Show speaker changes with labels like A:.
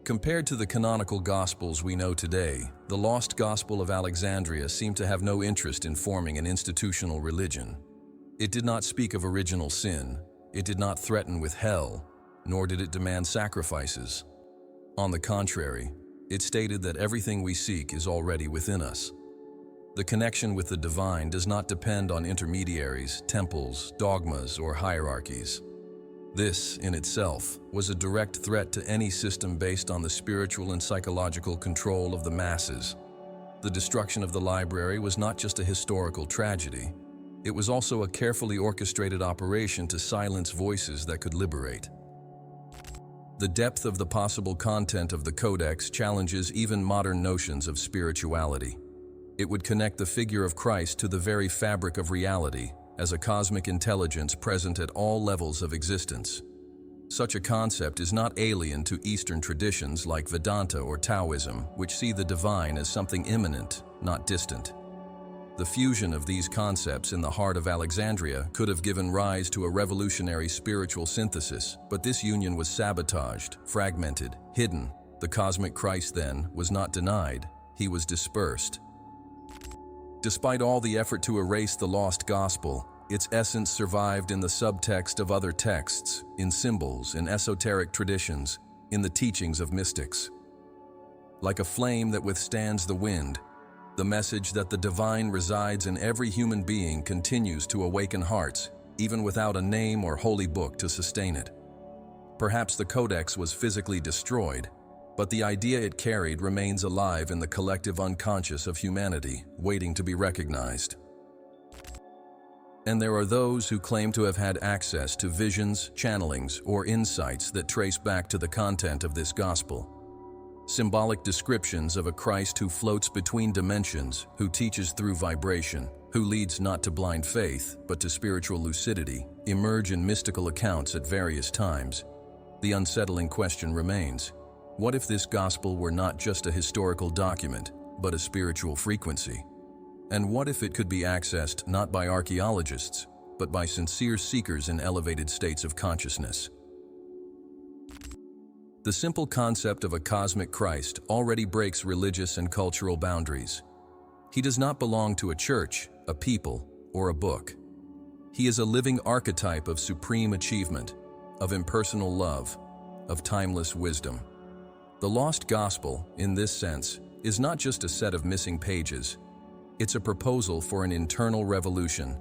A: Compared to the canonical Gospels we know today, the lost Gospel of Alexandria seemed to have no interest in forming an institutional religion. It did not speak of original sin, it did not threaten with hell, nor did it demand sacrifices. On the contrary, it stated that everything we seek is already within us. The connection with the divine does not depend on intermediaries, temples, dogmas, or hierarchies. This, in itself, was a direct threat to any system based on the spiritual and psychological control of the masses. The destruction of the library was not just a historical tragedy. It was also a carefully orchestrated operation to silence voices that could liberate. The depth of the possible content of the Codex challenges even modern notions of spirituality. It would connect the figure of Christ to the very fabric of reality, as a cosmic intelligence present at all levels of existence. Such a concept is not alien to Eastern traditions like Vedanta or Taoism, which see the divine as something immanent, not distant. The fusion of these concepts in the heart of Alexandria could have given rise to a revolutionary spiritual synthesis, but this union was sabotaged, fragmented, hidden. The cosmic Christ, then, was not denied, he was dispersed. Despite all the effort to erase the lost gospel, its essence survived in the subtext of other texts, in symbols, in esoteric traditions, in the teachings of mystics. Like a flame that withstands the wind, the message that the divine resides in every human being continues to awaken hearts, even without a name or holy book to sustain it. Perhaps the Codex was physically destroyed, but the idea it carried remains alive in the collective unconscious of humanity, waiting to be recognized. And there are those who claim to have had access to visions, channelings, or insights that trace back to the content of this gospel. Symbolic descriptions of a Christ who floats between dimensions, who teaches through vibration, who leads not to blind faith, but to spiritual lucidity, emerge in mystical accounts at various times. The unsettling question remains: what if this gospel were not just a historical document, but a spiritual frequency? And what if it could be accessed not by archaeologists, but by sincere seekers in elevated states of consciousness? The simple concept of a cosmic Christ already breaks religious and cultural boundaries. He does not belong to a church, a people, or a book. He is a living archetype of supreme achievement, of impersonal love, of timeless wisdom. The lost gospel, in this sense, is not just a set of missing pages. It's a proposal for an internal revolution,